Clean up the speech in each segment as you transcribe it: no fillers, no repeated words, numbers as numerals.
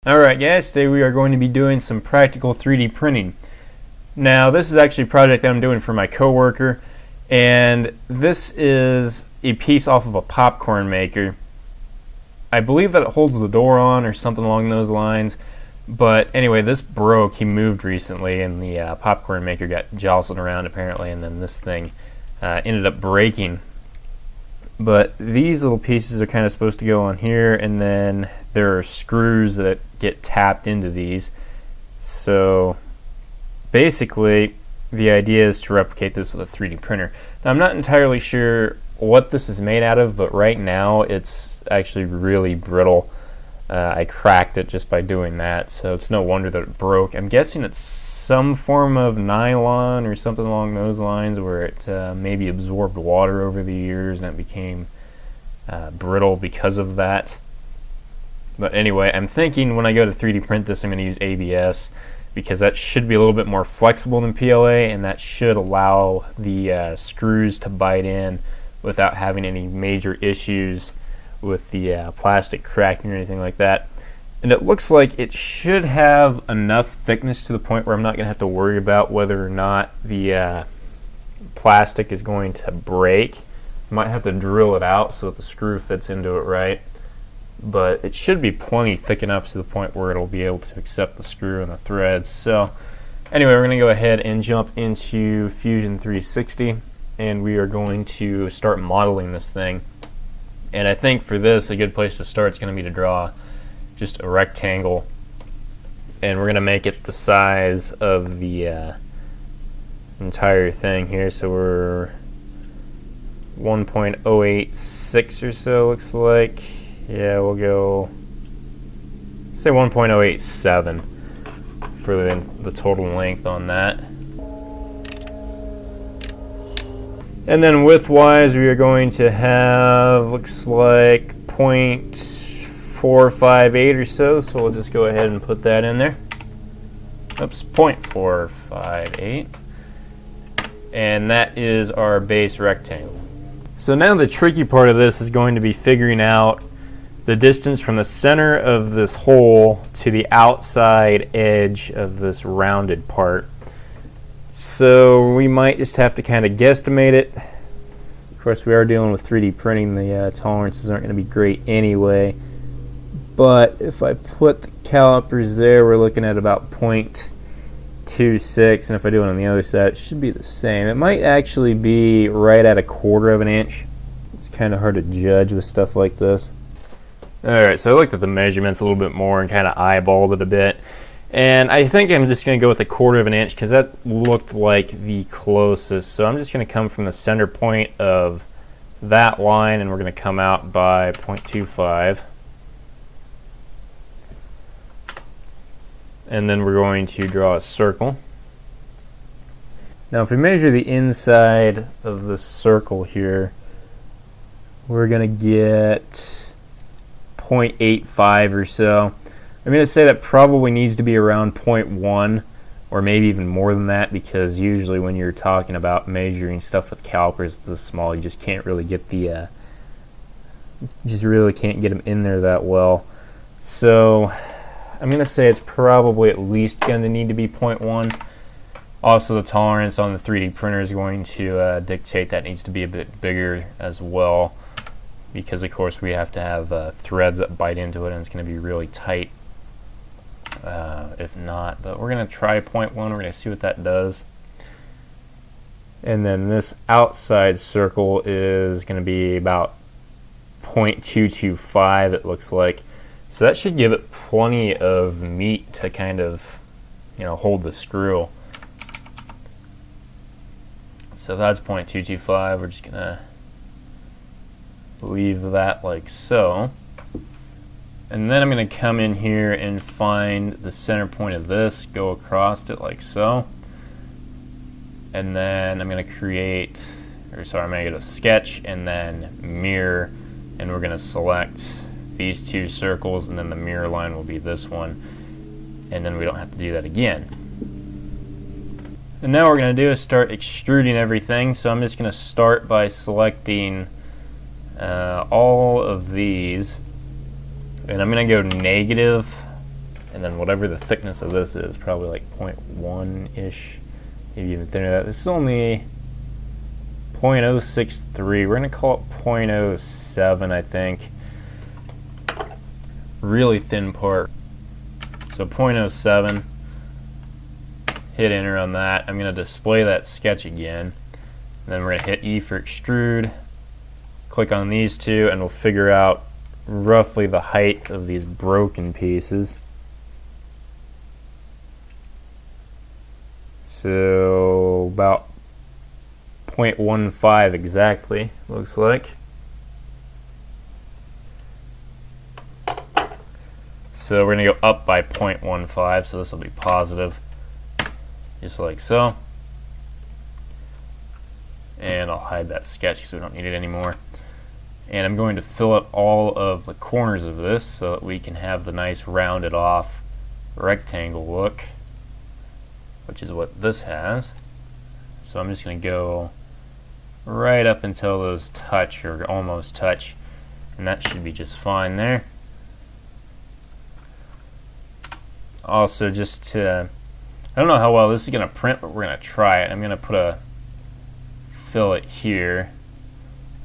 Alright guys, today we are going to be doing some practical 3D printing. Now this is actually a project that I'm doing for my coworker, and this is a piece off of a popcorn maker. I believe that it holds the door on or something along those lines, but anyway, this broke. He moved recently and the popcorn maker got jostled around apparently, and then this thing ended up breaking. But these little pieces are kind of supposed to go on here, and then there are screws that get tapped into these. So basically the idea is to replicate this with a 3D printer. Now I'm not entirely sure what this is made out of, but right now it's actually really brittle. I cracked it just by doing that, so it's no wonder that it broke. I'm guessing it's some form of nylon or something along those lines, where it maybe absorbed water over the years and it became brittle because of that. But anyway, I'm thinking when I go to 3D print this, I'm going to use ABS, because that should be a little bit more flexible than PLA, and that should allow the screws to bite in without having any major issues with the plastic cracking or anything like that. And it looks like it should have enough thickness to the point where I'm not going to have to worry about whether or not the plastic is going to break. I might have to drill it out so that the screw fits into it right, but it should be plenty thick enough to the point where it'll be able to accept the screw and the threads. So anyway, we're going to go ahead and jump into Fusion 360, and we are going to start modeling this thing. And I think for this, a good place to start is going to be to draw just a rectangle, and we're going to make it the size of the entire thing here. So we're 1.086 or so, looks like. Yeah, we'll go, say 1.087 for the total length on that. And then width-wise, we are going to have, looks like 0.458 or so, so we'll just go ahead and put that in there. Oops, 0.458. And that is our base rectangle. So now the tricky part of this is going to be figuring out the distance from the center of this hole to the outside edge of this rounded part. So we might just have to kind of guesstimate it. Of course, we are dealing with 3D printing. The tolerances aren't going to be great anyway. But if I put the calipers there, we're looking at about 0.26, and if I do it on the other side, it should be the same. It might actually be right at 1/4 of an inch. It's kind of hard to judge with stuff like this. Alright, so I looked at the measurements a little bit more and kind of eyeballed it a bit. And I think I'm just going to go with 1/4 of an inch because that looked like the closest. So I'm just going to come from the center point of that line, and we're going to come out by 0.25. And then we're going to draw a circle. Now if we measure the inside of the circle here, we're going to get 0.85 or so. I'm going to say that probably needs to be around 0.1 or maybe even more than that, because usually when you're talking about measuring stuff with calipers this small, you just can't really get the you just really can't get them in there that well. So I'm going to say it's probably at least going to need to be 0.1. Also, the tolerance on the 3D printer is going to dictate that needs to be a bit bigger as well, because of course we have to have threads that bite into it, and it's going to be really tight if not. But we're going to try 0.1. We're going to see what that does. And then this outside circle is going to be about 0.225, it looks like. So that should give it plenty of meat to kind of, hold the screw. So that's 0.225. We're just going to leave that like so. And then I'm going to come in here and find the center point of this, go across it like so. And then I'm going to create, I'm going to go to sketch and then mirror, and we're going to select these two circles, and then the mirror line will be this one, and then we don't have to do that again. And now what we're going to do is start extruding everything. So I'm just going to start by selecting all of these, and I'm going to go negative and then whatever the thickness of this is, probably like 0.1-ish, maybe even thinner than that. This is only 0.063. We're going to call it 0.07, I think. Really thin part. So 0.07. Hit enter on that. I'm going to display that sketch again. And then we're going to hit E for extrude. Click on these two, and we'll figure out roughly the height of these broken pieces. So about 0.15 exactly, looks like. So we're going to go up by 0.15, so this will be positive, just like so. And I'll hide that sketch because we don't need it anymore. And I'm going to fill up all of the corners of this so that we can have the nice rounded off rectangle look, which is what this has. So I'm just going to go right up until those touch or almost touch, and that should be just fine there. Also, just to, I don't know how well this is going to print, but we're going to try it. I'm going to put a fillet here,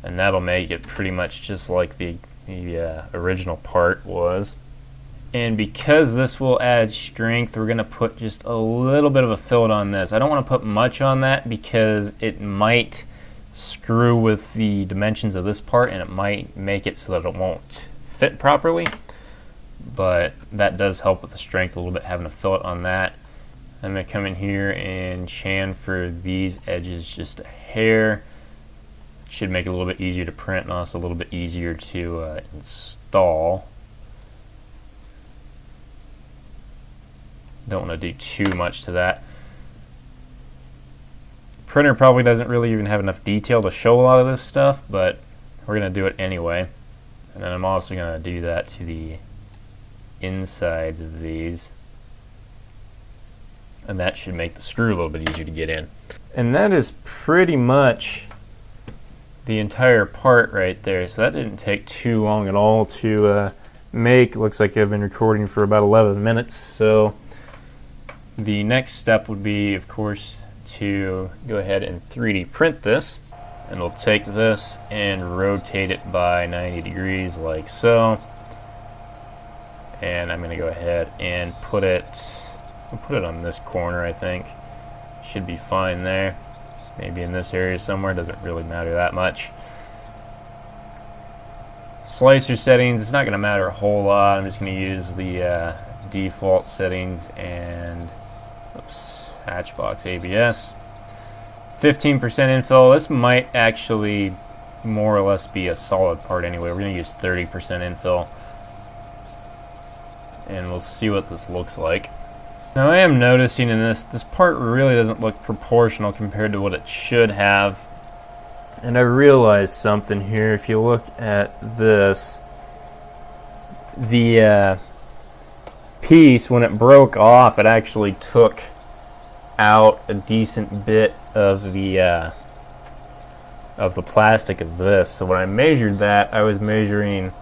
and that'll make it pretty much just like the original part was. And because this will add strength, we're going to put just a little bit of a fillet on this. I don't want to put much on that because it might screw with the dimensions of this part, and it might make it so that it won't fit properly. But that does help with the strength a little bit, having a fillet on that. I'm going to come in here and chamfer these edges just a hair. Should make it a little bit easier to print and also a little bit easier to install. Don't want to do too much to that. Printer probably doesn't really even have enough detail to show a lot of this stuff, but we're going to do it anyway. And then I'm also going to do that to the insides of these. And that should make the screw a little bit easier to get in. And that is pretty much the entire part right there. So that didn't take too long at all to make. Looks like I've been recording for about 11 minutes. So the next step would be, of course, to go ahead and 3D print this. And we'll take this and rotate it by 90 degrees like so. And I'm going to go ahead and put it, I'll put it on this corner, I think. Should be fine there. Maybe in this area somewhere, doesn't really matter that much. Slicer settings, it's not going to matter a whole lot. I'm just going to use the default settings and Hatchbox ABS. 15% infill. This might actually more or less be a solid part anyway. We're going to use 30% infill. And we'll see what this looks like. Now I am noticing in this part really doesn't look proportional compared to what it should have. And I realized something here. If you look at this, the piece, when it broke off, it actually took out a decent bit of the plastic of this. So when I measured that, I was measuring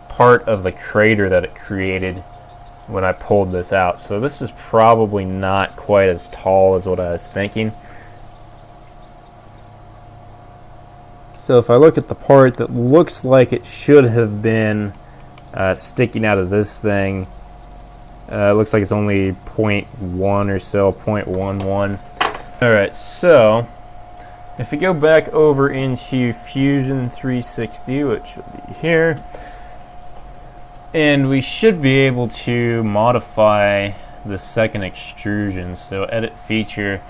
part of the crater that it created when I pulled this out. So this is probably not quite as tall as what I was thinking. So if I look at the part that looks like it should have been sticking out of this thing, it looks like it's only 0.1 or so, 0.11. Alright, so if we go back over into Fusion 360, which will be here, and we should be able to modify the second extrusion. So edit feature,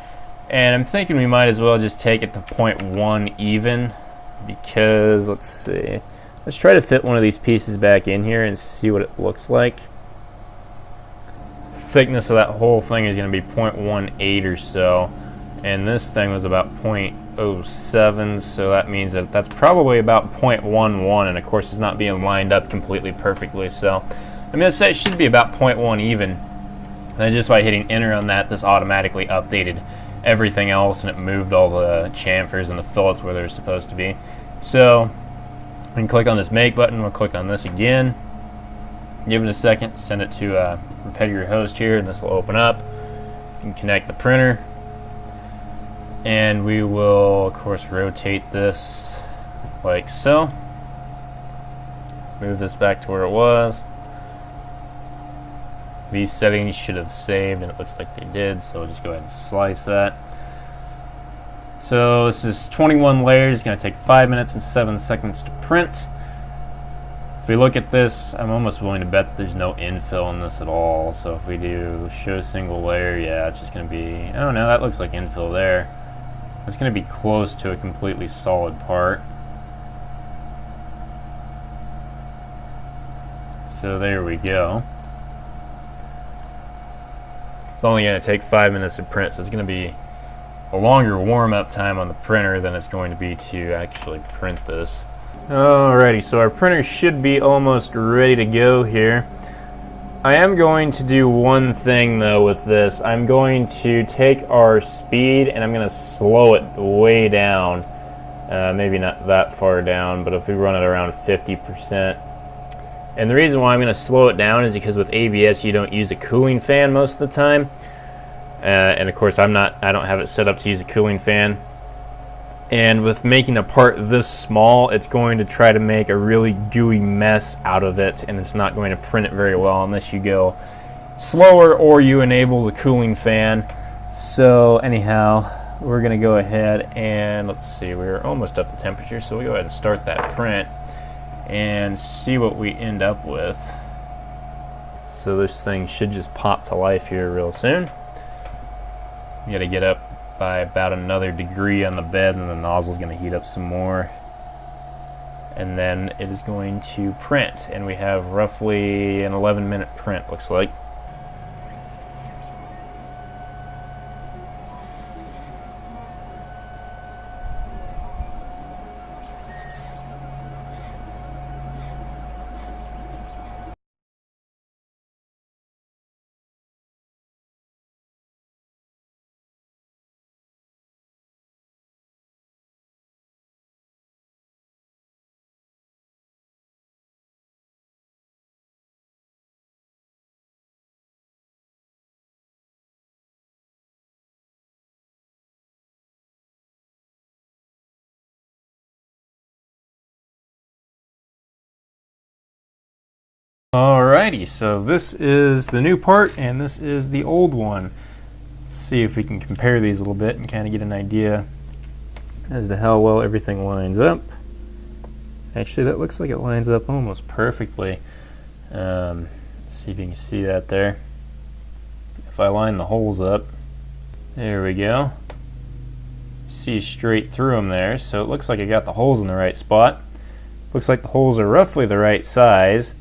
and I'm thinking we might as well just take it to 0.1 even, because let's see, let's try to fit one of these pieces back in here and see what it looks like. Thickness of that whole thing is going to be 0.18 or so, and this thing was about 0.07, so that means that that's probably about 0.11, and of course it's not being lined up completely perfectly, so I'm going to say it should be about 0.1 even. And just by hitting enter on that, this automatically updated everything else, and it moved all the chamfers and the fillets where they're supposed to be. So we can click on this make button, we'll click on this again, Give it a second, send it to repair your host here, and this will open up. You can connect the printer, and we will, of course, rotate this like so. Move this back to where it was. These settings should have saved, and it looks like they did, so we'll just go ahead and slice that. So this is 21 layers. It's going to take 5 minutes and 7 seconds to print. If we look at this, I'm almost willing to bet that there's no infill in this at all. So if we do show single layer, yeah, it's just going to be, oh no, that looks like infill there. It's going to be close to a completely solid part. So there we go. It's only going to take 5 minutes to print, so it's going to be a longer warm-up time on the printer than it's going to be to actually print this. Alrighty, so our printer should be almost ready to go here. I am going to do one thing though with this. I'm going to take our speed and I'm going to slow it way down. Maybe not that far down, but if we run it around 50%. And the reason why I'm going to slow it down is because with ABS you don't use a cooling fan most of the time. And of course I don't have it set up to use a cooling fan. And with making a part this small, it's going to try to make a really gooey mess out of it, and it's not going to print it very well unless you go slower or you enable the cooling fan. So anyhow, we're going to go ahead and let's see, we're almost up to temperature, so we'll go ahead and start that print and see what we end up with. So this thing should just pop to life here real soon. You got to get up by about another degree on the bed, and the nozzle is going to heat up some more, and then it is going to print, and we have roughly an 11-minute print, looks like. Alrighty, so this is the new part and this is the old one. Let's see if we can compare these a little bit and kind of get an idea as to how well everything lines up. Actually, that looks like it lines up almost perfectly. Let's see if you can see that there. If I line the holes up, there we go. See straight through them there, so it looks like I got the holes in the right spot. Looks like the holes are roughly the right size.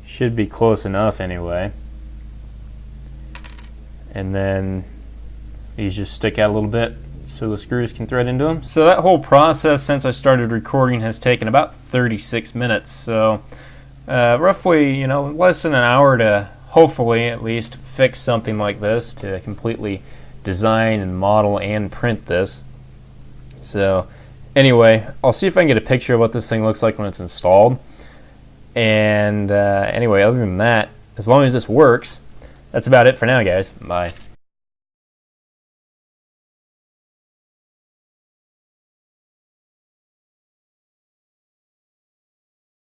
Should be close enough anyway. And then these just stick out a little bit so the screws can thread into them. So that whole process since I started recording has taken about 36 minutes. So roughly, less than an hour to hopefully at least fix something like this, to completely design and model and print this. So anyway, I'll see if I can get a picture of what this thing looks like when it's installed. And anyway, other than that, as long as this works, that's about it for now, guys. Bye.